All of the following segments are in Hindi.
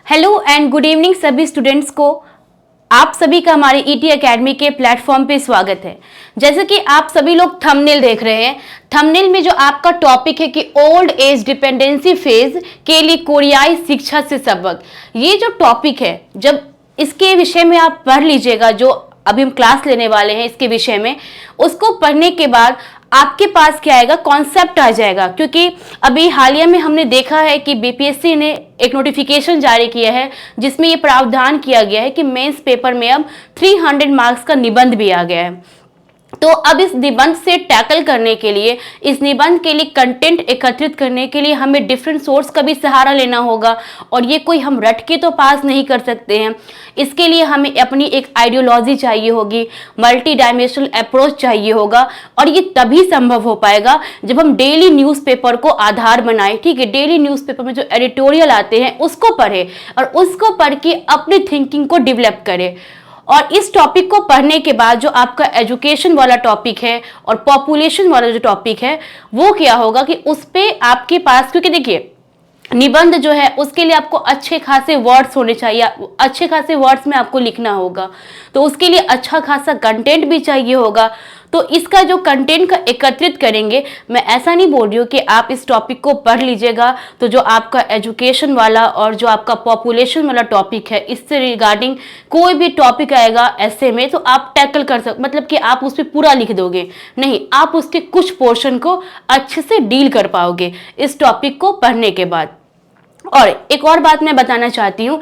हेलो एंड गुड इवनिंग सभी स्टूडेंट्स को। आप सभी का हमारे ईटी एकेडमी के प्लेटफॉर्म पे स्वागत है। जैसे कि आप सभी लोग थंबनेल देख रहे हैं, थंबनेल में जो आपका टॉपिक है कि ओल्ड एज डिपेंडेंसी फेज के लिए कोरियाई शिक्षा से सबक, ये जो टॉपिक है जब इसके विषय में आप पढ़ लीजिएगा, जो अभी हम क्लास लेने वाले हैं इसके विषय में, उसको पढ़ने के बाद आपके पास क्या आएगा, कॉन्सेप्ट आ जाएगा। क्योंकि अभी हालिया में हमने देखा है कि बीपीएससी ने एक नोटिफिकेशन जारी किया है जिसमें ये प्रावधान किया गया है कि मेंस पेपर में अब 300 मार्क्स का निबंध भी आ गया है। तो अब इस निबंध से टैकल करने के लिए, इस निबंध के लिए कंटेंट एकत्रित करने के लिए हमें डिफरेंट सोर्स का भी सहारा लेना होगा और ये कोई हम रट के तो पास नहीं कर सकते हैं। इसके लिए हमें अपनी एक आइडियोलॉजी चाहिए होगी, मल्टी डायमेंशनल अप्रोच चाहिए होगा और ये तभी संभव हो पाएगा जब हम डेली न्यूज़पेपर को आधार बनाएं। ठीक है, डेली न्यूज़पेपर में जो एडिटोरियल आते हैं उसको पढ़ें और उसको पढ़ के अपनी थिंकिंग को डेवलप करें। और इस टॉपिक को पढ़ने के बाद जो आपका एजुकेशन वाला टॉपिक है और पॉपुलेशन वाला जो टॉपिक है वो क्या होगा कि उस पे आपके पास, क्योंकि देखिए निबंध जो है उसके लिए आपको अच्छे खासे वर्ड्स होने चाहिए, अच्छे खासे वर्ड्स में आपको लिखना होगा, तो उसके लिए अच्छा खासा कंटेंट भी चाहिए होगा। तो इसका जो कंटेंट का एकत्रित करेंगे, मैं ऐसा नहीं बोल रही हूँ कि आप इस टॉपिक को पढ़ लीजिएगा तो जो आपका एजुकेशन वाला और जो आपका पॉपुलेशन वाला टॉपिक है इससे रिगार्डिंग कोई भी टॉपिक आएगा ऐसे में तो आप टैकल कर सकते, मतलब कि आप उस पर पूरा लिख दोगे नहीं, आप उसके कुछ पोर्शन को अच्छे से डील कर पाओगे इस टॉपिक को पढ़ने के बाद। और एक और बात मैं बताना चाहती हूँ,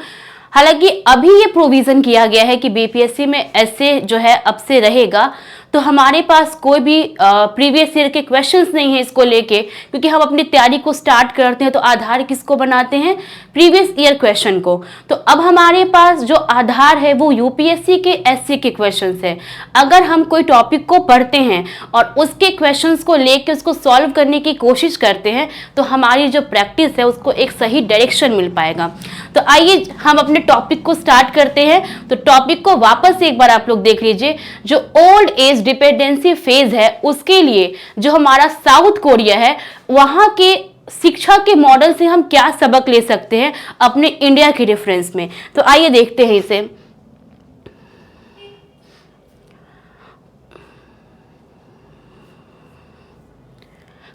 हालांकि अभी ये प्रोविजन किया गया है कि बीपीएससी में ऐसे जो है अब से रहेगा, तो हमारे पास कोई भी प्रीवियस ईयर के क्वेश्चंस नहीं है इसको लेके, क्योंकि हम अपनी तैयारी को स्टार्ट करते हैं तो आधार किसको बनाते हैं, प्रीवियस ईयर क्वेश्चन को। तो अब हमारे पास जो आधार है वो यूपीएससी के एससी के क्वेश्चंस है। अगर हम कोई टॉपिक को पढ़ते हैं और उसके क्वेश्चंस को लेके उसको सॉल्व करने की कोशिश करते हैं तो हमारी जो प्रैक्टिस है उसको एक सही डायरेक्शन मिल पाएगा। तो आइए हम अपने टॉपिक को स्टार्ट करते हैं। तो टॉपिक को वापस एक बार आप लोग देख लीजिए। जो ओल्ड एज डिपेंडेंसी फेज है उसके लिए जो हमारा साउथ कोरिया है वहां के शिक्षा के मॉडल से हम क्या सबक ले सकते हैं अपने इंडिया के रेफरेंस में। तो आइए देखते हैं इसे।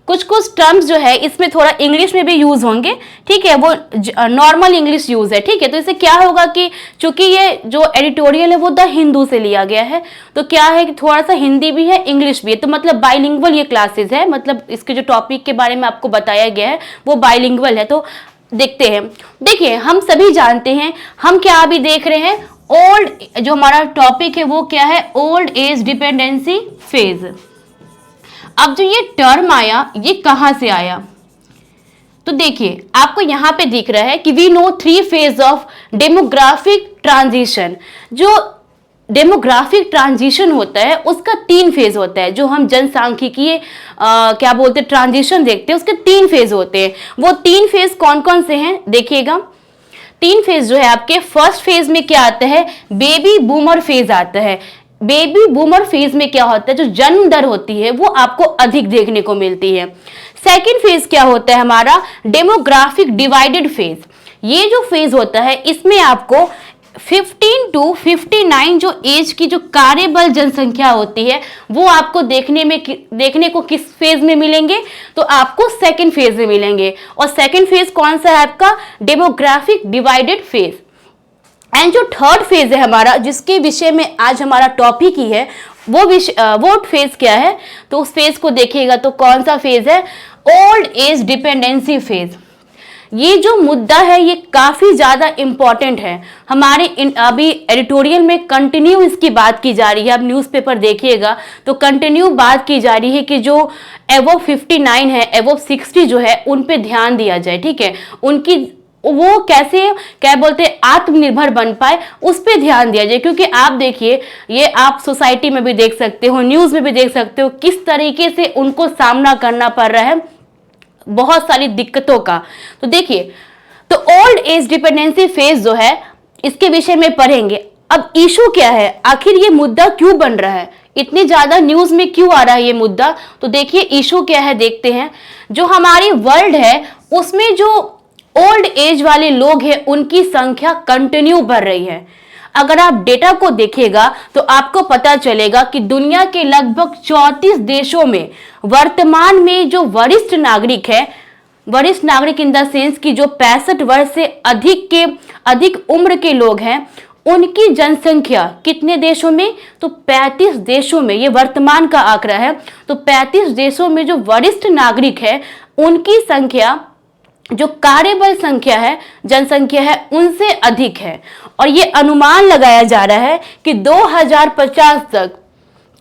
कुछ टर्म्स जो है इसमें थोड़ा इंग्लिश में भी यूज होंगे, ठीक है, वो नॉर्मल इंग्लिश यूज है, ठीक है। तो इससे क्या होगा कि चूंकि ये जो एडिटोरियल है वो द हिंदू से लिया गया है तो क्या है कि थोड़ा सा हिंदी भी है इंग्लिश भी है, तो मतलब बाइलिंगुअल ये क्लासेस है, मतलब इसके जो टॉपिक के बारे में आपको बताया गया है वो बाइलिंगुअल है। तो देखते हैं। देखिए हम सभी जानते हैं, हम क्या अभी देख रहे हैं, ओल्ड, जो हमारा टॉपिक है वो क्या है, ओल्ड एज डिपेंडेंसी फेज। अब जो ये टर्म आया ये कहां से आया, तो देखिए आपको यहां पे दिख रहा है कि we know 3 phase of demographic transition. जो डेमोग्राफिक ट्रांजिशन होता है उसका 3 फेज होता है। जो हम जनसांख्यिकीय क्या बोलते हैं ट्रांजिशन देखते हैं उसके 3 फेज होते हैं। वो 3 फेज कौन कौन से हैं देखिएगा। 3 फेज जो है आपके, फर्स्ट फेज में क्या आता है, बेबी बूमर फेज आता है। बेबी बूमर फेज में क्या होता है, जो जन्म दर होती है वो आपको अधिक देखने को मिलती है। सेकंड फेज क्या होता है हमारा, डेमोग्राफिक डिवाइडेड फेज। ये जो फेज होता है इसमें आपको 15 to 59 जो एज की जो कार्यबल जनसंख्या होती है वो आपको देखने को किस फेज में मिलेंगे, तो आपको सेकंड फेज में मिलेंगे। और सेकंड फेज कौन सा है आपका, डेमोग्राफिक डिवाइडेड फेज। एंड जो थर्ड फेज है हमारा, जिसके विषय में आज हमारा टॉपिक ही है, वो फेज क्या है, तो उस फेज को देखिएगा तो कौन सा फेज है, ओल्ड एज डिपेंडेंसी फेज। ये जो मुद्दा है ये काफी ज्यादा इंपॉर्टेंट है हमारे अभी एडिटोरियल में कंटिन्यू इसकी बात की जा रही है। आप न्यूज़पेपर देखिएगा तो कंटिन्यू बात की जा रही है कि जो एबव 59 है, एबव 60 जो है उन पे ध्यान दिया जाए, ठीक है, उनकी वो कैसे क्या बोलते हैं आत्मनिर्भर बन पाए उस पे ध्यान दिया जाए। क्योंकि आप देखिए ये आप सोसाइटी में भी देख सकते हो, न्यूज़ में भी देख सकते हो किस तरीके से उनको सामना करना पड़ रहा है बहुत सारी दिक्कतों का। तो देखिए, तो ओल्ड एज डिपेंडेंसी फेज जो है इसके विषय में पढ़ेंगे। अब इशू क्या है, आखिर ये मुद्दा क्यों बन रहा है, इतनी ज्यादा न्यूज में क्यों आ रहा है ये मुद्दा, तो देखिए इशू क्या है देखते हैं। जो हमारी वर्ल्ड है उसमें जो ओल्ड एज वाले लोग हैं उनकी संख्या कंटिन्यू बढ़ रही है। अगर आप डेटा को देखिएगा तो आपको पता चलेगा कि दुनिया के लगभग 34 देशों में वर्तमान में जो वरिष्ठ नागरिक है, वरिष्ठ नागरिक इन द सेंस कि जो 65 वर्ष से अधिक उम्र के लोग हैं, उनकी जनसंख्या कितने देशों में, तो 35 देशों में, ये वर्तमान का आंकड़ा है। तो 35 देशों में जो वरिष्ठ नागरिक है उनकी संख्या, जो कार्यबल संख्या है, जनसंख्या है, उनसे अधिक है। और ये अनुमान लगाया जा रहा है कि 2050 तक,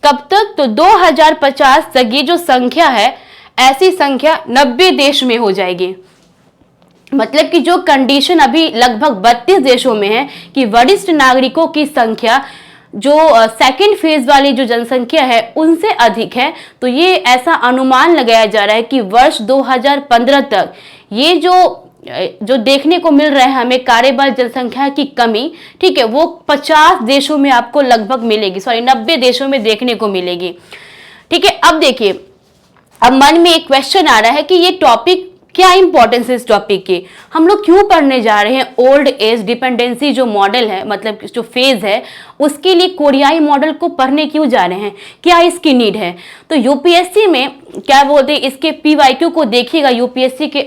कब तक, तो 2050 तक ये जो संख्या है, ऐसी संख्या 90 देश में हो जाएगी। मतलब कि जो कंडीशन अभी लगभग 32 देशों में है कि वरिष्ठ नागरिकों की संख्या जो सेकंड फेज वाली जो जनसंख्या है उनसे अधिक है। तो ये ऐसा अनुमान लगाया जा रहा है कि वर्ष 2015 तक ये जो देखने को मिल रहा है हमें कार्यबल जनसंख्या की कमी, ठीक है, वो 50 देशों में आपको लगभग मिलेगी, 90 देशों में देखने को मिलेगी। ठीक है, अब देखिए, अब मन में एक क्वेश्चन आ रहा है कि ये टॉपिक, क्या इंपॉर्टेंस है इस टॉपिक की, हम लोग क्यों पढ़ने जा रहे हैं। ओल्ड एज डिपेंडेंसी जो मॉडल है, मतलब जो फेज है, उसके लिए कोरियाई मॉडल को पढ़ने क्यों जा रहे हैं, क्या इसकी नीड है। तो यूपीएससी में क्या बोलते हैं, इसके पीवाईक्यू को देखिएगा, यूपीएससी के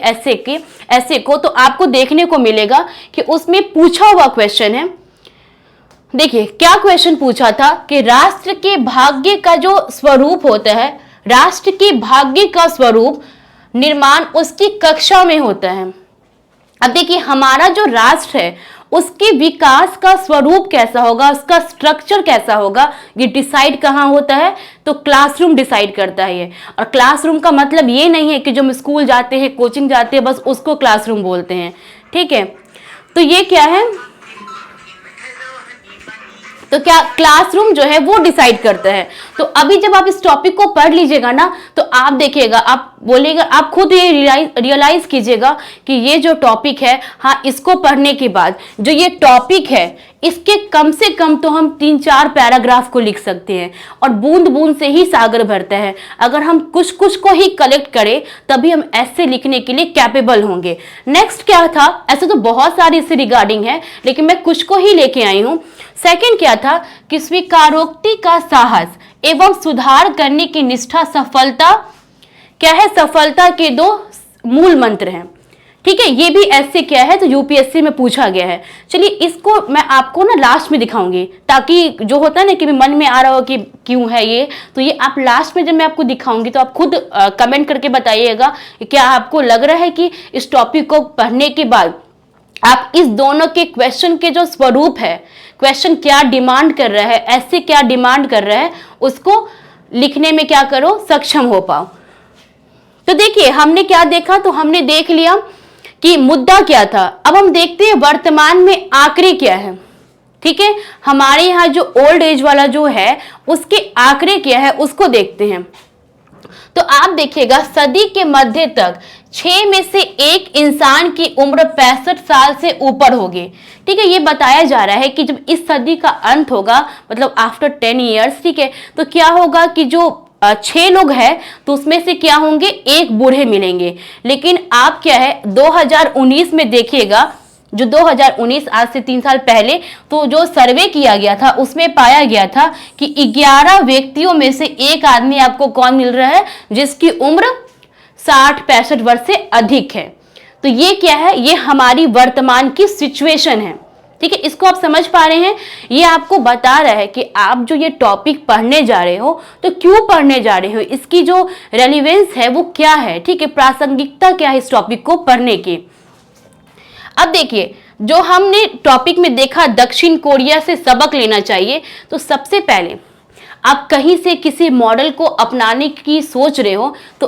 ऐसे को तो आपको देखने को मिलेगा कि उसमें पूछा हुआ क्वेश्चन है। देखिए क्या क्वेश्चन पूछा था कि राष्ट्र के भाग्य का जो स्वरूप होता है, राष्ट्र के भाग्य का स्वरूप निर्माण उसकी कक्षा में होता है। अब देखिए, हमारा जो राष्ट्र है उसके विकास का स्वरूप कैसा होगा, उसका स्ट्रक्चर कैसा होगा, ये डिसाइड कहाँ होता है, तो क्लासरूम डिसाइड करता है ये। और क्लासरूम का मतलब ये नहीं है कि जो हम स्कूल जाते हैं, कोचिंग जाते हैं, बस उसको क्लासरूम बोलते हैं। ठीक है, तो ये क्या है, तो क्या क्लासरूम जो है वो डिसाइड करता है। तो अभी जब आप इस टॉपिक को पढ़ लीजिएगा ना, तो आप देखिएगा, आप बोलेगा, आप खुद ये रियलाइज कीजिएगा कि ये जो टॉपिक है, हाँ, इसको पढ़ने के बाद जो ये टॉपिक है, इसके कम से कम तो हम 3-4 पैराग्राफ को लिख सकते हैं। और बूंद बूंद से ही सागर भरता है। अगर हम कुछ कुछ को ही कलेक्ट करें तभी हम ऐसे लिखने के लिए कैपेबल होंगे। नेक्स्ट क्या था, ऐसे तो बहुत सारी इससे रिगार्डिंग है, लेकिन मैं कुछ को ही लेके आई हूं। सेकंड क्या था कि स्वीकारोक्ति का साहस एवं सुधार करने की निष्ठा सफलता, क्या है, सफलता के 2 मूल मंत्र हैं। ठीक है, ये भी ऐसे क्या है, तो यूपीएससी में पूछा गया है। चलिए इसको मैं आपको ना लास्ट में दिखाऊंगी, ताकि जो होता है ना कि मन में आ रहा हो कि क्यों है ये, तो ये आप लास्ट में जब मैं आपको दिखाऊंगी तो आप खुद कमेंट करके बताइएगा कि क्या आपको लग रहा है कि इस टॉपिक को पढ़ने के बाद आप इस दोनों के क्वेश्चन के जो स्वरूप है, क्वेश्चन क्या डिमांड कर रहा है, ऐसे क्या डिमांड कर रहा है, उसको लिखने में क्या करो, सक्षम हो पाओ। तो देखिए हमने क्या देखा, तो हमने देख लिया कि मुद्दा क्या था। अब हम देखते हैं वर्तमान में आंकड़े क्या है। ठीक है, हमारे यहाँ जो ओल्ड एज वाला जो है उसके आंकड़े क्या है उसको देखते हैं। तो आप देखिएगा, सदी के मध्य तक 6 में से 1 इंसान की उम्र 65 साल से ऊपर होगी। ठीक है, ये बताया जा रहा है कि जब इस सदी का अंत होगा, मतलब आफ्टर 10 ईयर्स, ठीक है, तो क्या होगा कि जो 6 लोग हैं तो उसमें से क्या होंगे, 1 बूढ़े मिलेंगे। लेकिन आप क्या है 2019 में देखिएगा, जो 2019 आज से 3 साल पहले तो जो सर्वे किया गया था उसमें पाया गया था कि 11 व्यक्तियों में से 1 आदमी आपको कौन मिल रहा है जिसकी उम्र 60-65 वर्ष से अधिक है। तो ये क्या है, ये हमारी वर्तमान की सिचुएशन है। ठीक है, इसको आप समझ पा रहे हैं। ये आपको बता रहा है कि आप जो ये टॉपिक पढ़ने जा रहे हो तो क्यों पढ़ने जा रहे हो, इसकी जो रेलिवेंस है वो क्या है। ठीक है, प्रासंगिकता क्या है इस टॉपिक को पढ़ने की। अब देखिए, जो हमने टॉपिक में देखा दक्षिण कोरिया से सबक लेना चाहिए, तो सबसे पहले आप कहीं से किसी मॉडल को अपनाने की सोच रहे हो तो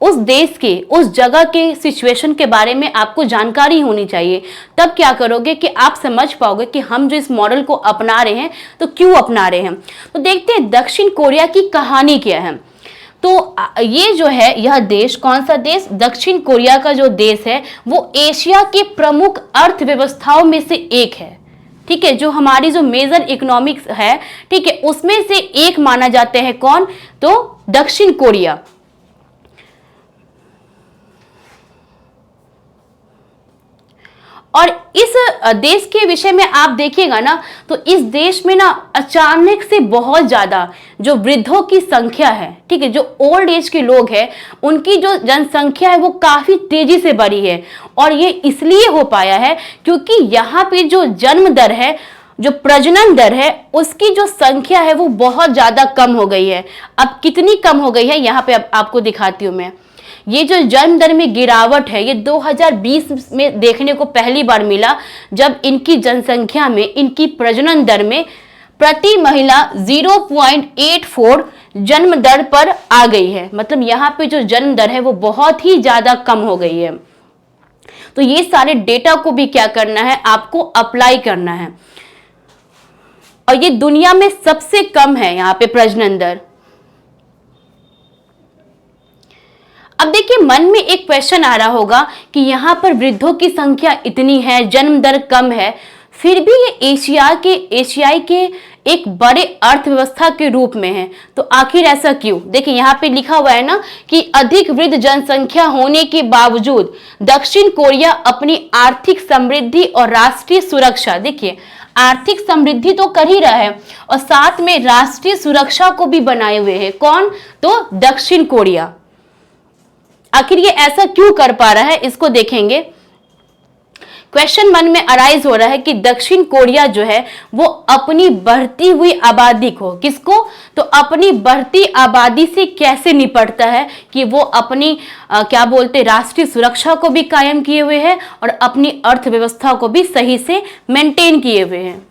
उस देश के, उस जगह के सिचुएशन के बारे में आपको जानकारी होनी चाहिए। तब क्या करोगे कि आप समझ पाओगे कि हम जो इस मॉडल को अपना रहे हैं तो क्यों अपना रहे हैं। तो देखते हैं दक्षिण कोरिया की कहानी क्या है। तो ये जो है, यह देश, कौन सा देश, दक्षिण कोरिया का जो देश है वो एशिया के प्रमुख अर्थव्यवस्थाओं में से एक है। ठीक है, जो हमारी जो मेजर इकोनॉमिक्स है, ठीक है, उसमें से एक माना जाते हैं कौन, तो दक्षिण कोरिया। और इस देश के विषय में आप देखिएगा ना, तो इस देश में ना अचानक से बहुत ज्यादा जो वृद्धों की संख्या है, ठीक है, जो ओल्ड एज के लोग हैं, उनकी जो जनसंख्या है वो काफी तेजी से बढ़ी है। और ये इसलिए हो पाया है क्योंकि यहाँ पे जो जन्म दर है, जो प्रजनन दर है, उसकी जो संख्या है वो बहुत ज्यादा कम हो गई है। अब कितनी कम हो गई है यहाँ पे अब आपको दिखाती हूँ मैं। ये जो जन्म दर में गिरावट है, ये 2020 में देखने को पहली बार मिला, जब इनकी जनसंख्या में, इनकी प्रजनन दर में प्रति महिला 0.84 जन्म दर पर आ गई है। मतलब यहाँ पे जो जन्म दर है वो बहुत ही ज्यादा कम हो गई है। तो ये सारे डेटा को भी क्या करना है, आपको अप्लाई करना है। और ये दुनिया में सबसे कम है यहाँ पे प्रजनन दर। अब देखिए, मन में एक क्वेश्चन आ रहा होगा कि यहाँ पर वृद्धों की संख्या इतनी है, जन्म दर कम है, फिर भी ये एशियाई के एक बड़े अर्थव्यवस्था के रूप में है, तो आखिर ऐसा क्यों? देखिए यहाँ पे लिखा हुआ है ना कि अधिक वृद्ध जनसंख्या होने के बावजूद दक्षिण कोरिया अपनी आर्थिक समृद्धि और राष्ट्रीय सुरक्षा, देखिए आर्थिक समृद्धि तो कर ही रहा है और साथ में राष्ट्रीय सुरक्षा को भी बनाए हुए है। कौन? तो दक्षिण कोरिया। आखिर ये ऐसा क्यों कर पा रहा है, इसको देखेंगे। क्वेश्चन मन में अराइज हो रहा है कि दक्षिण कोरिया जो है वो अपनी बढ़ती हुई आबादी को, किसको? तो अपनी बढ़ती आबादी से कैसे निपटता है कि वो अपनी क्या बोलते, राष्ट्रीय सुरक्षा को भी कायम किए हुए हैं और अपनी अर्थव्यवस्था को भी सही से मेंटेन किए हुए हैं।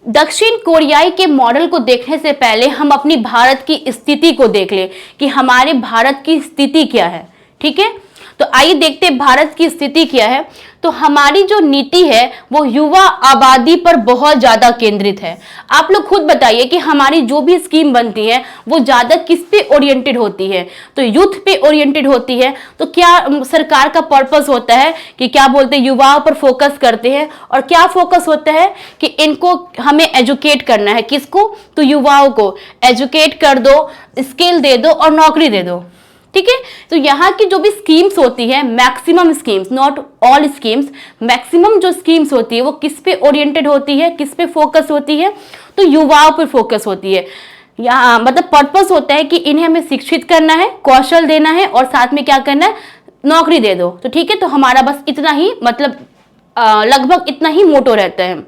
दक्षिण कोरियाई के मॉडल को देखने से पहले हम अपनी भारत की स्थिति को देख ले कि हमारे भारत की स्थिति क्या है। ठीक है, तो आइए देखते हैं भारत की स्थिति क्या है। तो हमारी जो नीति है वो युवा आबादी पर बहुत ज्यादा केंद्रित है। आप लोग खुद बताइए कि हमारी जो भी स्कीम बनती है वो ज्यादा किस पे ओरिएंटेड होती है? तो यूथ पे ओरिएंटेड होती है। तो क्या सरकार का पर्पस होता है कि क्या बोलते हैं, युवाओं पर फोकस करते हैं। और क्या फोकस होता है कि इनको हमें एजुकेट करना है। किसको? तो युवाओं को एजुकेट कर दो, स्किल दे दो और नौकरी दे दो। ठीक है, तो यहाँ की जो भी स्कीम्स होती है, maximum schemes, not all schemes, maximum जो स्कीम्स होती है वो किस पे ओरिएंटेड होती है, किस पे फोकस होती है? तो युवाओं पर फोकस होती है। यहाँ मतलब पर्पस होता है कि इन्हें हमें शिक्षित करना है, कौशल देना है और साथ में क्या करना है, नौकरी दे दो। तो ठीक है, तो हमारा बस इतना ही, मतलब लगभग इतना ही मोटो रहता है।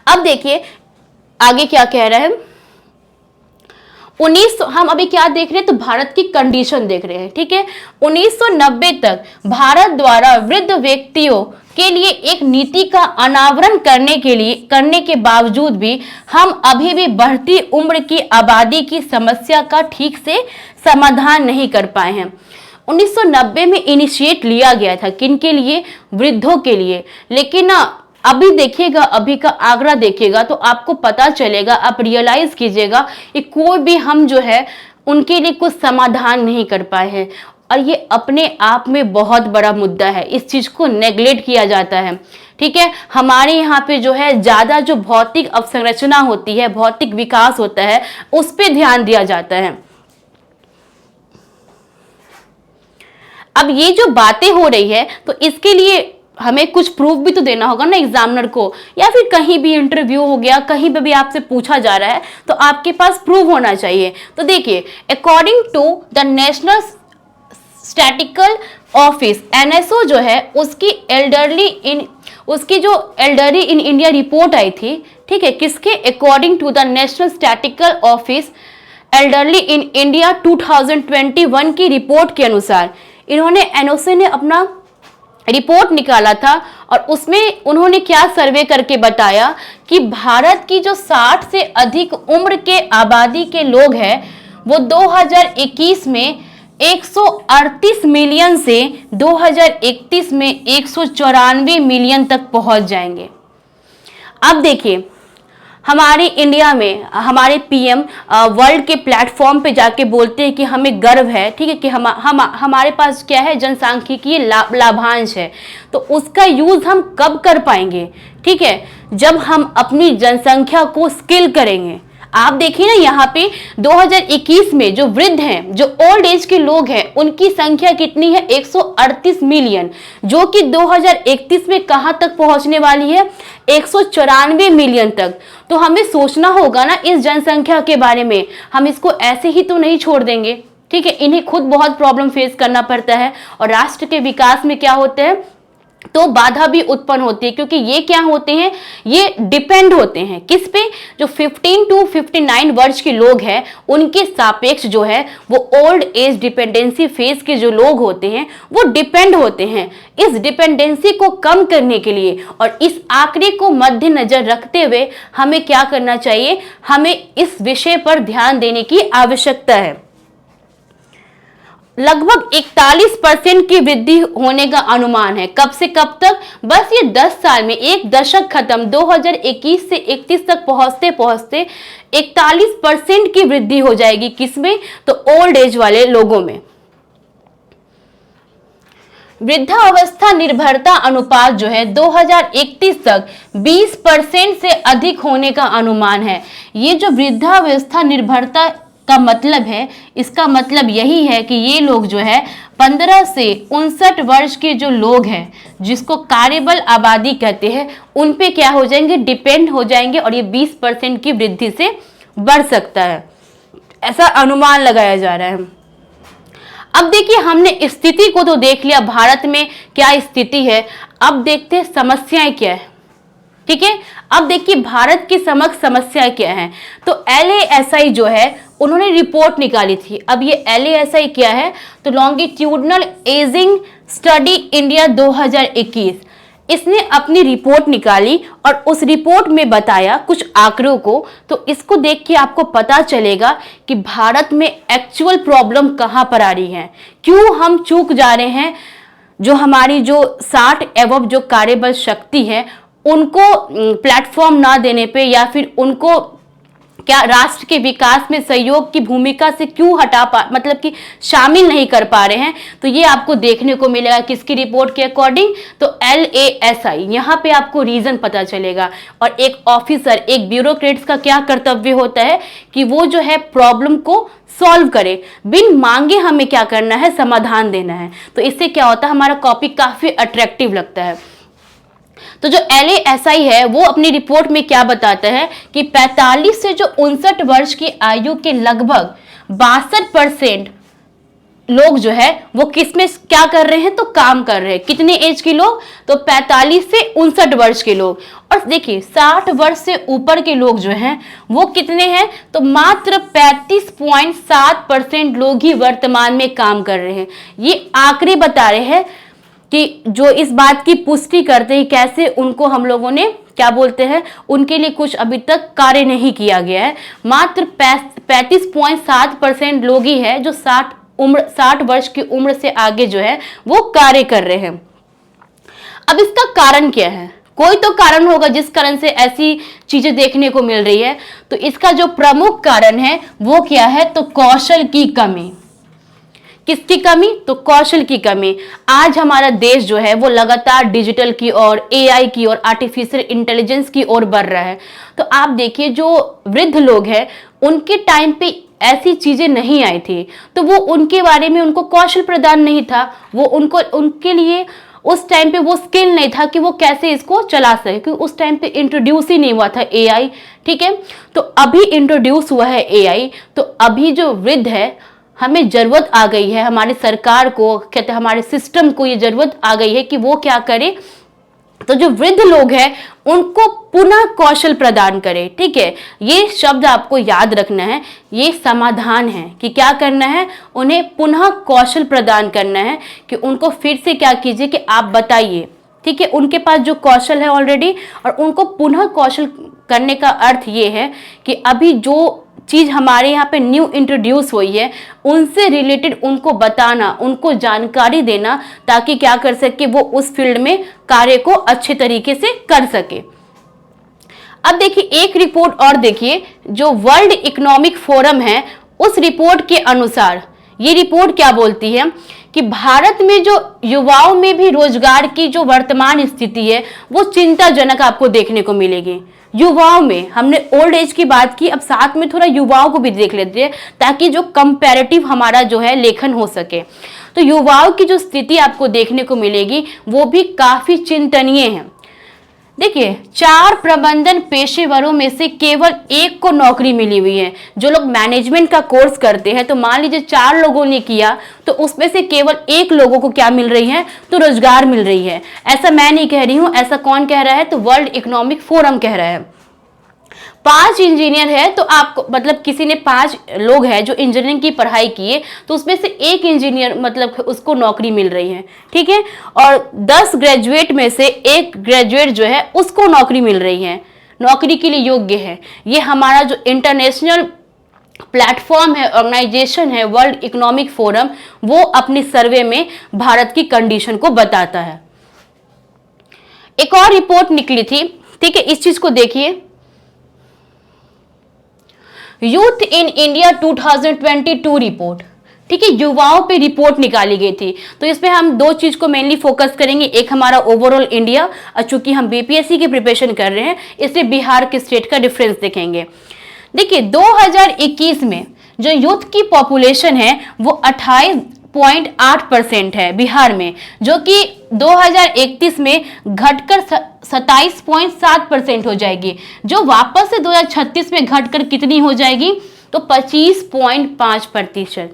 अब देखिए आगे क्या कह रहा है। हम अभी क्या देख रहे हैं, तो भारत की कंडीशन देख रहे हैं। ठीक है, 1990 तक भारत द्वारा वृद्ध व्यक्तियों के लिए एक नीति का अनावरण करने के बावजूद भी हम अभी भी बढ़ती उम्र की आबादी की समस्या का ठीक से समाधान नहीं कर पाए हैं। 1990 में इनिशिएट लिया गया था, किनके लिए? वृद्धों के लिए। लेकिन अभी देखिएगा, अभी का आंकड़ा देखिएगा तो आपको पता चलेगा, आप रियलाइज कीजिएगा कि कोई भी हम जो है उनके लिए कुछ समाधान नहीं कर पाए हैं। और ये अपने आप में बहुत बड़ा मुद्दा है, इस चीज को नेग्लेक्ट किया जाता है। ठीक है, हमारे यहाँ पे जो है ज्यादा जो भौतिक अवसंरचना होती है, भौतिक विकास होता है, उस पर ध्यान दिया जाता है। अब ये जो बातें हो रही है तो इसके लिए हमें कुछ प्रूफ भी तो देना होगा ना एग्जामिनर को, या फिर कहीं भी इंटरव्यू हो गया, कहीं पे भी आपसे पूछा जा रहा है तो आपके पास प्रूफ होना चाहिए। तो देखिए, according to the national statistical office, NSO जो है उसकी जो एल्डरली इन इंडिया रिपोर्ट आई थी। ठीक है, किसके? According to the national statistical office elderly in India 2021 की रिपोर्ट के अनुसार इन्होंने, NSO ने अपना रिपोर्ट निकाला था और उसमें उन्होंने क्या सर्वे करके बताया कि भारत की जो 60 से अधिक उम्र के आबादी के लोग हैं वो 2021 में 138 मिलियन से 2031 में 194 मिलियन तक पहुंच जाएंगे। अब देखिए, हमारे इंडिया में हमारे PM वर्ल्ड के प्लेटफॉर्म पे जाके बोलते हैं कि हमें गर्व है, ठीक है, कि हमारे पास क्या है, जनसांख्यिकीय लाभांश है। तो उसका यूज हम कब कर पाएंगे? ठीक है, जब हम अपनी जनसंख्या को स्किल करेंगे, आप देखिए ना यहाँ पे 2021 में जो वृद्ध हैं, जो ओल्ड एज के लोग हैं, उनकी संख्या कितनी है? 138 मिलियन, जो कि 2031 में कहां तक पहुंचने वाली है? 194 मिलियन तक। तो हमें सोचना होगा ना इस जनसंख्या के बारे में, हम इसको ऐसे ही तो नहीं छोड़ देंगे, ठीक है। इन्हें खुद बहुत प्रॉब्लम फेस करना पड़ता है और राष्ट्र के विकास में क्या होते हैं तो बाधा भी उत्पन्न होती है, क्योंकि ये क्या होते हैं, ये डिपेंड होते हैं किस पे? जो 15 टू 59 वर्ष के लोग हैं उनके सापेक्ष जो है वो ओल्ड एज डिपेंडेंसी फेज के जो लोग होते हैं वो डिपेंड होते हैं। इस डिपेंडेंसी को कम करने के लिए और इस आंकड़े को मद्देनजर रखते हुए हमें क्या करना चाहिए? हमें इस विषय पर ध्यान देने की आवश्यकता है। लगभग 41% की वृद्धि होने का अनुमान है। कब से कब तक? बस ये 10 साल में, एक दशक खत्म 2021 से 31 तक पहुंचते पहुंचते 41% की वृद्धि हो जाएगी। किसमें? तो ओल्ड एज वाले लोगों में। वृद्धावस्था निर्भरता अनुपात जो है 2031 तक 20% से अधिक होने का अनुमान है। ये जो वृद्धावस्था निर्भरता का मतलब है, इसका मतलब यही है कि ये लोग जो है 15 से 59 वर्ष के जो लोग हैं, जिसको कार्यबल आबादी कहते हैं, उन पे क्या हो जाएंगे? डिपेंड हो जाएंगे और ये 20% की वृद्धि से बढ़ सकता है, ऐसा अनुमान लगाया जा रहा है। अब देखिए, हमने स्थिति को तो देख लिया, भारत में क्या स्थिति है। अब देखते हैं समस्याएं क्या है, ठीक है। अब देखिए भारत की समग्र समस्या क्या है। तो LASI जो है उन्होंने रिपोर्ट निकाली थी। अब ये LASI क्या है? तो लॉन्गिट्यूडनल एजिंग स्टडी इंडिया 2021। इसने अपनी रिपोर्ट निकाली और उस रिपोर्ट में बताया कुछ आंकड़ों को। तो इसको देख के आपको पता चलेगा कि भारत में एक्चुअल प्रॉब्लम कहां पर आ रही है, क्यों हम चूक जा रहे हैं। जो हमारी जो 60 एवं जो कार्यबल शक्ति है उनको प्लेटफॉर्म ना देने पे, या फिर उनको क्या राष्ट्र के विकास में सहयोग की भूमिका से क्यों मतलब कि शामिल नहीं कर पा रहे हैं। तो ये आपको देखने को मिलेगा किसकी रिपोर्ट के अकॉर्डिंग? तो LASI। यहाँ पे आपको रीजन पता चलेगा। और एक ऑफिसर, एक ब्यूरोक्रेट्स का क्या कर्तव्य होता है कि वो जो है प्रॉब्लम को सॉल्व करे, बिन मांगे हमें क्या करना है? समाधान देना है। तो इससे क्या होता है? हमारा कॉपी काफी अट्रैक्टिव लगता है। तो जो LASI है वो अपनी रिपोर्ट में क्या बताता है कि 45 से जो 59 वर्ष की आयु के लगभग 62% लोग जो है वो किसमें क्या कर रहे हैं? तो काम कर रहे हैं। कितने एज के लोग? तो 45 से 59 वर्ष के लोग। और देखिए 60 वर्ष से ऊपर के लोग जो हैं वो कितने हैं? तो मात्र 35.7% लोग ही वर्तमान में काम कर रहे हैं। ये आंकड़े बता रहे हैं कि जो इस बात की पुष्टि करते हैं कैसे उनको हम लोगों ने क्या बोलते हैं, उनके लिए कुछ अभी तक कार्य नहीं किया गया है। मात्र 35.7% लोग ही है जो 60 वर्ष की उम्र से आगे जो है वो कार्य कर रहे हैं। अब इसका कारण क्या है? कोई तो कारण होगा जिस कारण से ऐसी चीजें देखने को मिल रही है। तो इसका जो प्रमुख कारण है वो क्या है? तो कौशल की कमी। किसकी कमी? तो कौशल की कमी। आज हमारा देश जो है वो लगातार डिजिटल की ओर, AI की ओर, आर्टिफिशियल इंटेलिजेंस की ओर बढ़ रहा है। तो आप देखिए जो वृद्ध लोग हैं उनके टाइम पे ऐसी चीजें नहीं आई थी, तो वो उनके बारे में उनको कौशल प्रदान नहीं था। वो उनके लिए उस टाइम पे वो स्किल नहीं था कि वो कैसे इसको चला सके, क्योंकि उस टाइम पे इंट्रोड्यूस ही नहीं हुआ था AI, ठीक है। तो अभी इंट्रोड्यूस हुआ है AI। तो अभी जो वृद्ध है हमें जरूरत आ गई है, हमारी सरकार को, कहते हमारे सिस्टम को ये जरूरत आ गई है कि वो क्या करे? तो जो वृद्ध लोग हैं उनको पुनः कौशल प्रदान करे, ठीक है। ये शब्द आपको याद रखना है, ये समाधान है कि क्या करना है? उन्हें पुनः कौशल प्रदान करना है कि उनको फिर से क्या कीजिए कि आप बताइए, ठीक है। उनके पास जो कौशल है ऑलरेडी, और उनको पुनः कौशल करने का अर्थ ये है कि अभी जो चीज हमारे यहाँ पे न्यू इंट्रोड्यूस हुई है उनसे रिलेटेड उनको बताना, उनको जानकारी देना, ताकि क्या कर सके वो उस फील्ड में कार्य को अच्छे तरीके से कर सके। अब देखिए एक रिपोर्ट और देखिए, जो वर्ल्ड इकोनॉमिक फोरम है उस रिपोर्ट के अनुसार ये रिपोर्ट क्या बोलती है कि भारत में जो युवाओं में भी रोजगार की जो वर्तमान स्थिति है वो चिंताजनक आपको देखने को मिलेगी। युवाओं में हमने ओल्ड एज की बात की, अब साथ में थोड़ा युवाओं को भी देख लेते हैं ताकि जो कंपैरेटिव हमारा जो है लेखन हो सके। तो युवाओं की जो स्थिति आपको देखने को मिलेगी वो भी काफी चिंतनीय है। देखिए, 4 प्रबंधन पेशेवरों में से केवल 1 को नौकरी मिली हुई है। जो लोग मैनेजमेंट का कोर्स करते हैं, तो मान लीजिए 4 लोगों ने किया तो उसमें से केवल 1 लोगों को क्या मिल रही है, तो रोजगार मिल रही है। ऐसा मैं नहीं कह रही हूं, ऐसा कौन कह रहा है, तो वर्ल्ड इकोनॉमिक फोरम कह रहा है। 5 इंजीनियर है तो आपको मतलब किसी ने 5 लोग हैं जो इंजीनियरिंग की पढ़ाई किए तो उसमें से 1 इंजीनियर मतलब उसको नौकरी मिल रही है, ठीक है। और 10 ग्रेजुएट में से 1 ग्रेजुएट जो है उसको नौकरी मिल रही है, नौकरी के लिए योग्य है। ये हमारा जो इंटरनेशनल प्लेटफॉर्म है, ऑर्गेनाइजेशन है वर्ल्ड इकोनॉमिक फोरम, वो अपनी सर्वे में भारत की कंडीशन को बताता है। एक और रिपोर्ट निकली थी, ठीक है, इस चीज को देखिए, यूथ इन इंडिया 2022 रिपोर्ट, ठीक है, युवाओं पे रिपोर्ट निकाली गई थी। तो इसमें हम 2 चीज को मेनली फोकस करेंगे, एक हमारा ओवरऑल इंडिया, और चूंकि हम बीपीएससी की प्रिपरेशन कर रहे हैं इसलिए बिहार के स्टेट का डिफरेंस देखेंगे। देखिए, 2021 में जो यूथ की पॉपुलेशन है वो 28.8% है बिहार में, जो कि 2031 में घटकर 27.7% हो जाएगी, जो वापस से 2036 में घटकर कितनी हो जाएगी, तो 25.5%।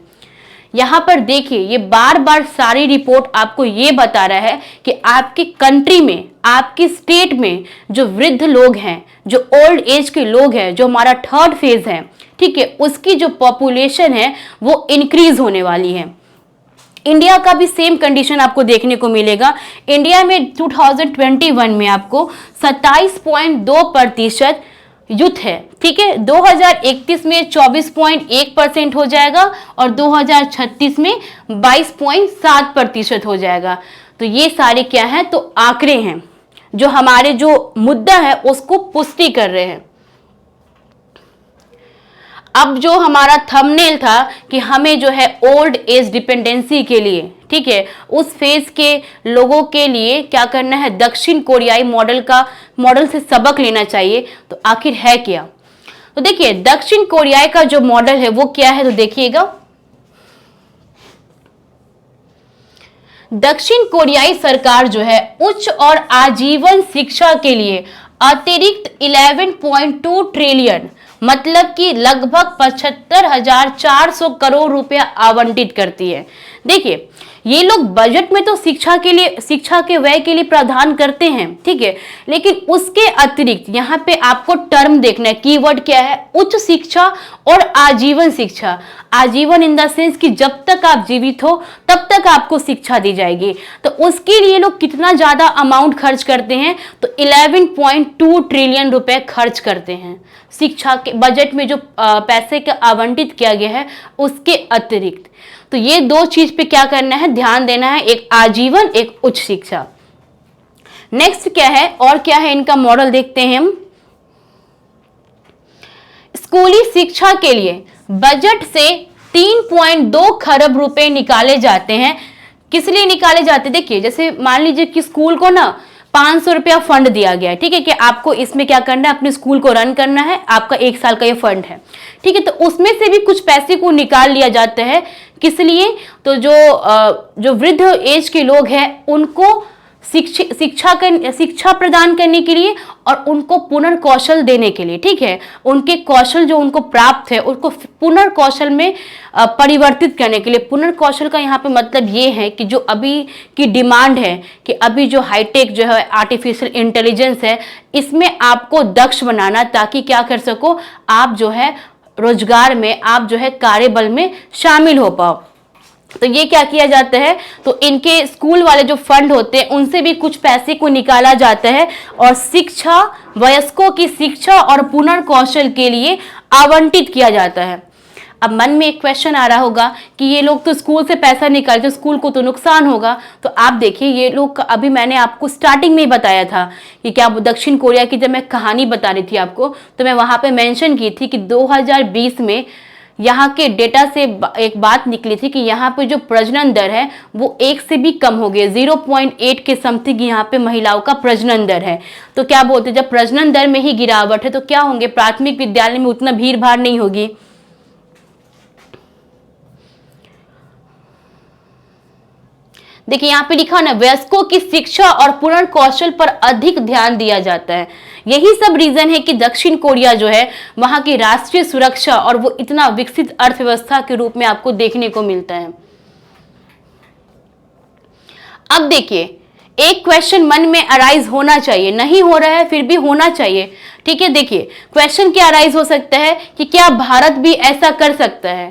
यहां पर देखिए, ये बार बार सारी रिपोर्ट आपको ये बता रहा है कि आपकी कंट्री में, आपकी स्टेट में जो वृद्ध लोग हैं, जो ओल्ड एज के लोग हैं, जो हमारा 3rd फेज है, ठीक है, उसकी जो पॉपुलेशन है वो इंक्रीज होने वाली है। इंडिया का भी सेम कंडीशन आपको देखने को मिलेगा। इंडिया में 2021 में आपको 27.2% यूथ है, ठीक है, 2031 में 24.1% हो जाएगा और 2036 में 22.7% हो जाएगा। तो ये सारे क्या है, तो आंकड़े हैं जो हमारे जो मुद्दा है उसको पुष्टि कर रहे हैं। अब जो हमारा थंबनेल था कि हमें जो है ओल्ड एज डिपेंडेंसी के लिए, ठीक है, उस फेज के लोगों के लिए क्या करना है, दक्षिण कोरियाई मॉडल से सबक लेना चाहिए। तो आखिर है क्या, तो देखिए, दक्षिण कोरियाई का जो मॉडल है वो क्या है, तो देखिएगा, दक्षिण कोरियाई सरकार जो है उच्च और आजीवन शिक्षा के लिए अतिरिक्त 11.2 ट्रिलियन मतलब कि लगभग 75,400 करोड़ रुपया आवंटित करती है। देखिए, ये लोग बजट में तो शिक्षा के व्यय के लिए प्रावधान करते हैं, ठीक है, लेकिन उसके अतिरिक्त यहाँ पे आपको टर्म देखना है, कीवर्ड क्या है, उच्च शिक्षा और आजीवन शिक्षा। आजीवन इन द सेंस कि जब तक आप जीवित हो तब तक आपको शिक्षा दी जाएगी। तो उसके लिए लोग कितना ज्यादा अमाउंट खर्च करते हैं, तो 11.2 ट्रिलियन रुपए खर्च करते हैं शिक्षा के बजट में, जो पैसे का आवंटित किया गया है उसके अतिरिक्त। तो ये 2 चीज पे क्या करना है, ध्यान देना है, एक आजीवन, एक उच्च शिक्षा। नेक्स्ट क्या है, और क्या है इनका मॉडल देखते हैं हम। स्कूली शिक्षा के लिए बजट से 3.2 खरब रुपए निकाले जाते हैं। किस लिए निकाले जाते हैं, देखिए, जैसे मान लीजिए कि स्कूल को ना 500 रुपया फंड दिया गया है, ठीक है, कि आपको इसमें क्या करना है, अपने स्कूल को रन करना है, आपका 1 साल का ये फंड है, ठीक है। तो उसमें से भी कुछ पैसे को निकाल लिया जाता है, किस लिए, तो जो वृद्ध एज के लोग हैं उनको शिक्षा प्रदान करने के लिए और उनको पुनर्कौशल देने के लिए, ठीक है, उनके कौशल जो उनको प्राप्त है उसको पुनर्कौशल में परिवर्तित करने के लिए। पुनर्कौशल का यहाँ पे मतलब ये है कि जो अभी की डिमांड है कि अभी जो हाईटेक जो है आर्टिफिशियल इंटेलिजेंस है, इसमें आपको दक्ष बनाना, ताकि क्या कर सको, आप जो है रोजगार में, आप जो है कार्यबल में शामिल हो पाओ। तो ये क्या किया जाता है, तो इनके स्कूल वाले जो फंड होते हैं उनसे भी कुछ पैसे को निकाला जाता है और शिक्षा, वयस्कों की शिक्षा और पुनर्कौशल के लिए आवंटित किया जाता है। अब मन में एक क्वेश्चन आ रहा होगा कि ये लोग तो स्कूल से पैसा निकालते, स्कूल को तो नुकसान होगा। तो आप देखिए, ये लोग, अभी मैंने आपको स्टार्टिंग में ही बताया था कि क्या दक्षिण कोरिया की जब मैं कहानी बता रही थी आपको, तो मैं वहां पे मेंशन की थी कि 2020 में यहाँ के डेटा से एक बात निकली थी कि यहाँ पे जो प्रजनन दर है वो 1 से भी कम हो गई, 0.8 के समथिंग यहाँ पे महिलाओं का प्रजनन दर है। तो क्या बोलते हैं, जब प्रजनन दर में ही गिरावट है तो क्या होंगे, प्राथमिक विद्यालय में उतना भीड़ भाड़ नहीं होगी। देखिए यहाँ पे लिखा ना, वयस्कों की शिक्षा और पूर्ण कौशल पर अधिक ध्यान दिया जाता है। यही सब रीजन है कि दक्षिण कोरिया जो है वहां की राष्ट्रीय सुरक्षा और वो इतना विकसित अर्थव्यवस्था के रूप में आपको देखने को मिलता है। अब देखिए, एक क्वेश्चन मन में अराइज होना चाहिए, नहीं हो रहा है फिर भी होना चाहिए, ठीक है। देखिए क्वेश्चन क्या अराइज हो सकता है कि क्या भारत भी ऐसा कर सकता है।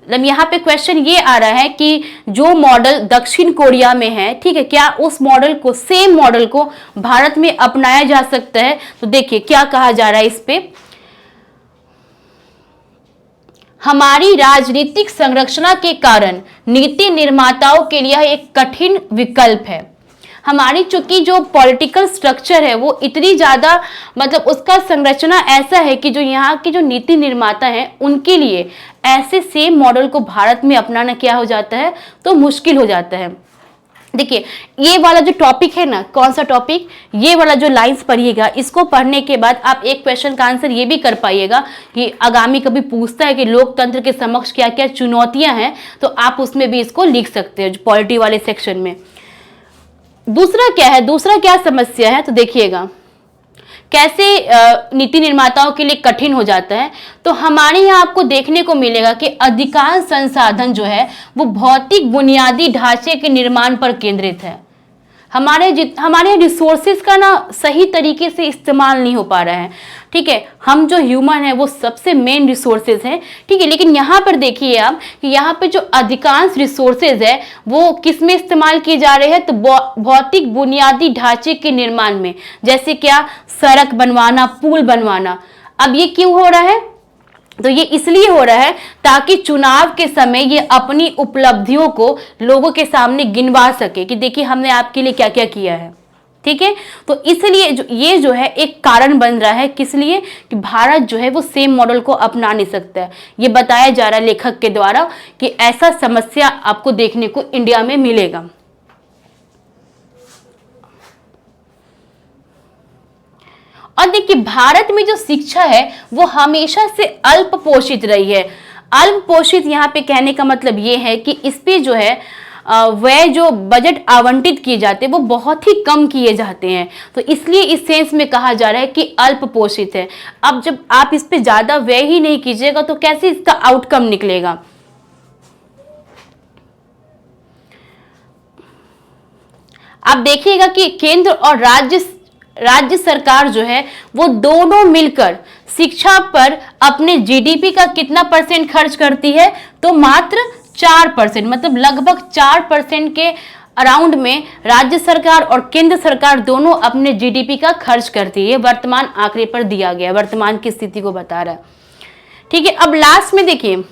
मतलब यहाँ पे क्वेश्चन ये आ रहा है कि जो मॉडल दक्षिण कोरिया में है, ठीक है, क्या उस मॉडल को, सेम मॉडल को भारत में अपनाया जा सकता है। तो देखिए क्या कहा जा रहा है इस पे, हमारी राजनीतिक संरचना के कारण नीति निर्माताओं के लिए एक कठिन विकल्प है। हमारी चूंकि जो पॉलिटिकल स्ट्रक्चर है वो इतनी ज्यादा, मतलब उसका संरचना ऐसा है कि जो यहाँ के जो नीति निर्माता हैं उनके लिए ऐसे सेम मॉडल को भारत में अपनाना क्या हो जाता है, तो मुश्किल हो जाता है। देखिए ये वाला जो टॉपिक है ना, कौन सा टॉपिक, ये वाला जो लाइंस पढ़िएगा, इसको पढ़ने के बाद आप एक क्वेश्चन का आंसर ये भी कर पाइएगा कि आगामी कभी पूछता है कि लोकतंत्र के समक्ष क्या क्या चुनौतियां हैं, तो आप उसमें भी इसको लिख सकते हो पॉलिटी वाले सेक्शन में। दूसरा क्या है, दूसरा क्या समस्या है, तो देखिएगा कैसे नीति निर्माताओं के लिए कठिन हो जाता है। तो हमारे यहाँ आपको देखने को मिलेगा कि अधिकांश संसाधन जो है वो भौतिक बुनियादी ढांचे के निर्माण पर केंद्रित है। हमारे रिसोर्सेज का ना सही तरीके से इस्तेमाल नहीं हो पा रहा है, ठीक है। हम जो ह्यूमन है वो सबसे मेन रिसोर्सेज हैं, ठीक है। लेकिन यहाँ पर देखिए आप कि यहाँ पे जो अधिकांश रिसोर्सेज है वो किस में इस्तेमाल किए जा रहे हैं, तो भौतिक बुनियादी ढांचे के निर्माण में, जैसे क्या, सड़क बनवाना, पुल बनवाना। अब ये क्यों हो रहा है, तो ये इसलिए हो रहा है ताकि चुनाव के समय ये अपनी उपलब्धियों को लोगों के सामने गिनवा सके कि देखिए हमने आपके लिए क्या क्या किया है, ठीक है। तो इसलिए ये जो है एक कारण बन रहा है, किस लिए, कि भारत जो है वो सेम मॉडल को अपना नहीं सकता है। ये बताया जा रहा है लेखक के द्वारा कि ऐसा समस्या आपको देखने को इंडिया में मिलेगा। और देखिए भारत में जो शिक्षा है वो हमेशा से अल्प पोषित रही है। अल्प पोषित यहाँ पे कहने का मतलब ये है कि इस पे जो है वह जो बजट आवंटित किए जाते हैं वो बहुत ही कम किए जाते हैं, तो इसलिए इस सेंस में कहा जा रहा है कि अल्प पोषित है। अब जब आप इस पे ज्यादा व्यय ही नहीं कीजिएगा तो कैसे इसका आउटकम निकलेगा। आप देखिएगा कि केंद्र और राज्य सरकार जो है वो दोनों मिलकर शिक्षा पर अपने जीडीपी का कितना परसेंट खर्च करती है, तो मात्र 4%, मतलब लगभग 4% के अराउंड में राज्य सरकार और केंद्र सरकार दोनों अपने जीडीपी का खर्च करती है। वर्तमान आंकड़े पर दिया गया, वर्तमान की स्थिति को बता रहा है, ठीक है। अब लास्ट में देखिए,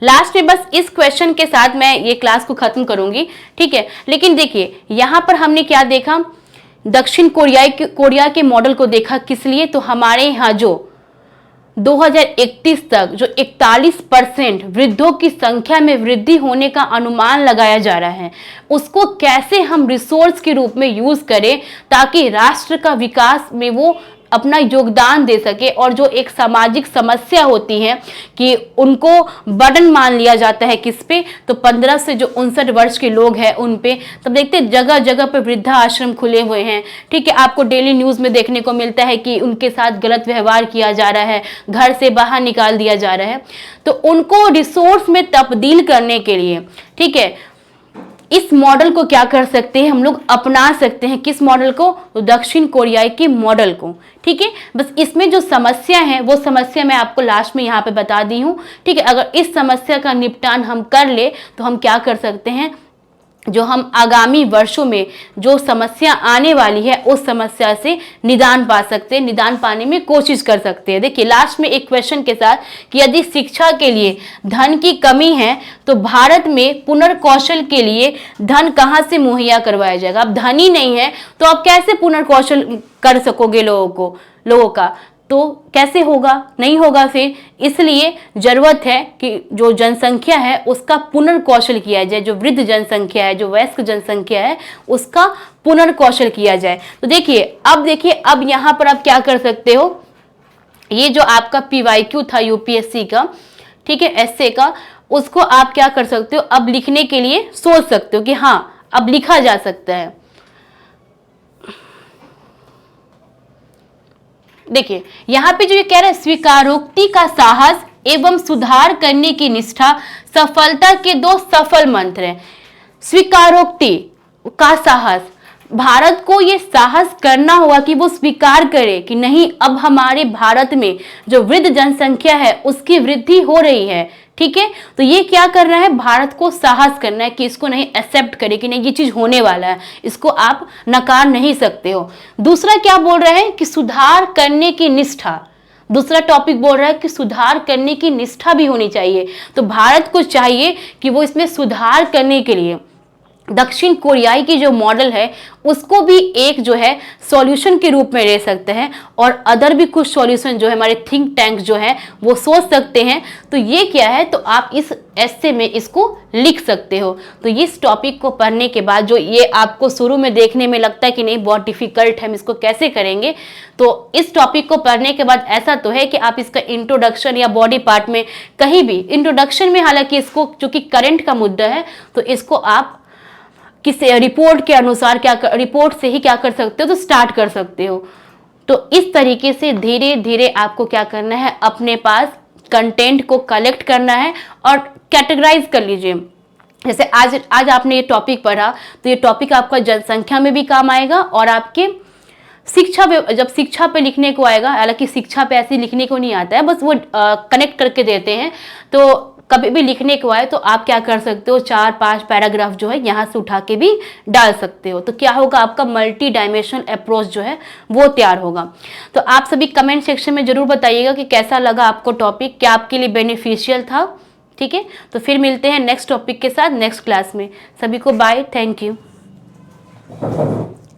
लास्ट में बस इस क्वेश्चन के साथ मैं ये क्लास को खत्म करूंगी, ठीक है। लेकिन देखिए यहां पर हमने क्या देखा, दक्षिण कोरिया के मॉडल को देखा, किस लिए, तो हमारे यहाँ जो 2031 तक जो 41% वृद्धों की संख्या में वृद्धि होने का अनुमान लगाया जा रहा है, उसको कैसे हम रिसोर्स के रूप में यूज करें ताकि राष्ट्र का विकास में वो अपना योगदान दे सके। और जो एक सामाजिक समस्या होती है कि उनको बर्डन मान लिया जाता है किस पे, तो 15 से जो 59 वर्ष के लोग हैं उन पे। तब देखते जगह जगह पे वृद्धा आश्रम खुले हुए हैं, ठीक है। आपको डेली न्यूज में देखने को मिलता है कि उनके साथ गलत व्यवहार किया जा रहा है, घर से बाहर निकाल दिया जा रहा है। तो उनको रिसोर्स में तब्दील करने के लिए, ठीक है, इस मॉडल को क्या कर सकते हैं, हम लोग अपना सकते हैं। किस मॉडल को, तो दक्षिण कोरिया के मॉडल को, ठीक है। बस इसमें जो समस्या है वो समस्या मैं आपको लास्ट में यहाँ पे बता दी हूँ, ठीक है। अगर इस समस्या का निपटान हम कर ले तो हम क्या कर सकते हैं, जो हम आगामी वर्षों में जो समस्या आने वाली है उस समस्या से निदान पा सकते हैं, निदान पाने में कोशिश कर सकते हैं। देखिए लास्ट में एक क्वेश्चन के साथ कि यदि शिक्षा के लिए धन की कमी है तो भारत में पुनर्कौशल के लिए धन कहाँ से मुहैया करवाया जाएगा। अब धन ही नहीं है तो आप कैसे पुनर्कौशल कर सकोगे लोगों का। तो कैसे होगा, नहीं होगा फिर। इसलिए जरूरत है कि जो जनसंख्या है उसका पुनर्कौशल किया जाए, जो वृद्ध जनसंख्या है, जो वयस्क जनसंख्या है, उसका पुनर्कौशल किया जाए। तो देखिए अब यहाँ पर आप क्या कर सकते हो, ये जो आपका PYQ था यूपीएससी का, ठीक है, एसए का, उसको आप क्या कर सकते हो, अब लिखने के लिए सोच सकते हो कि हाँ अब लिखा जा सकता है। देखिए यहां पे जो ये कह रहा है, स्वीकारोक्ति का साहस एवं सुधार करने की निष्ठा सफलता के 2 सफल मंत्र हैं। स्वीकारोक्ति का साहस, भारत को ये साहस करना होगा कि वो स्वीकार करे कि नहीं, अब हमारे भारत में जो वृद्ध जनसंख्या है उसकी वृद्धि हो रही है, ठीक है। तो ये क्या करना है, भारत को साहस करना है कि इसको नहीं एक्सेप्ट करे कि नहीं ये चीज होने वाला है, इसको आप नकार नहीं सकते हो। दूसरा क्या बोल रहे हैं कि सुधार करने की निष्ठा, दूसरा टॉपिक बोल रहा है कि सुधार करने की निष्ठा भी होनी चाहिए। तो भारत को चाहिए कि वो इसमें सुधार करने के लिए दक्षिण कोरियाई की जो मॉडल है उसको भी एक जो है सॉल्यूशन के रूप में ले सकते हैं, और अदर भी कुछ सॉल्यूशन जो है हमारे थिंक टैंक जो है वो सोच सकते हैं। तो ये क्या है, तो आप इस एस्से में इसको लिख सकते हो। तो इस टॉपिक को पढ़ने के बाद जो ये आपको शुरू में देखने में लगता है कि नहीं बहुत डिफिकल्ट है, हम इसको कैसे करेंगे, तो इस टॉपिक को पढ़ने के बाद ऐसा तो है कि आप इसका इंट्रोडक्शन या बॉडी पार्ट में कहीं भी, इंट्रोडक्शन में हालांकि इसको चूंकि करंट का मुद्दा है तो इसको आप किसी रिपोर्ट के अनुसार रिपोर्ट से ही क्या कर सकते हो, तो स्टार्ट कर सकते हो। तो इस तरीके से धीरे धीरे आपको क्या करना है, अपने पास कंटेंट को कलेक्ट करना है और कैटेगराइज कर लीजिए। जैसे आज आपने ये टॉपिक पढ़ा तो ये टॉपिक आपका जनसंख्या में भी काम आएगा और आपके जब शिक्षा पे लिखने को आएगा, हालांकि शिक्षा पे ऐसे लिखने को नहीं आता है, बस वो कनेक्ट करके देते हैं। तो कभी भी लिखने को आए तो आप क्या कर सकते हो, 4-5 पैराग्राफ जो है यहाँ से उठा के भी डाल सकते हो। तो क्या होगा, आपका मल्टी डायमेंशनल अप्रोच जो है वो तैयार होगा। तो आप सभी कमेंट सेक्शन में जरूर बताइएगा कि कैसा लगा आपको टॉपिक, क्या आपके लिए बेनिफिशियल था, ठीक है। तो फिर मिलते हैं नेक्स्ट टॉपिक के साथ नेक्स्ट क्लास में। सभी को बाय, थैंक यू।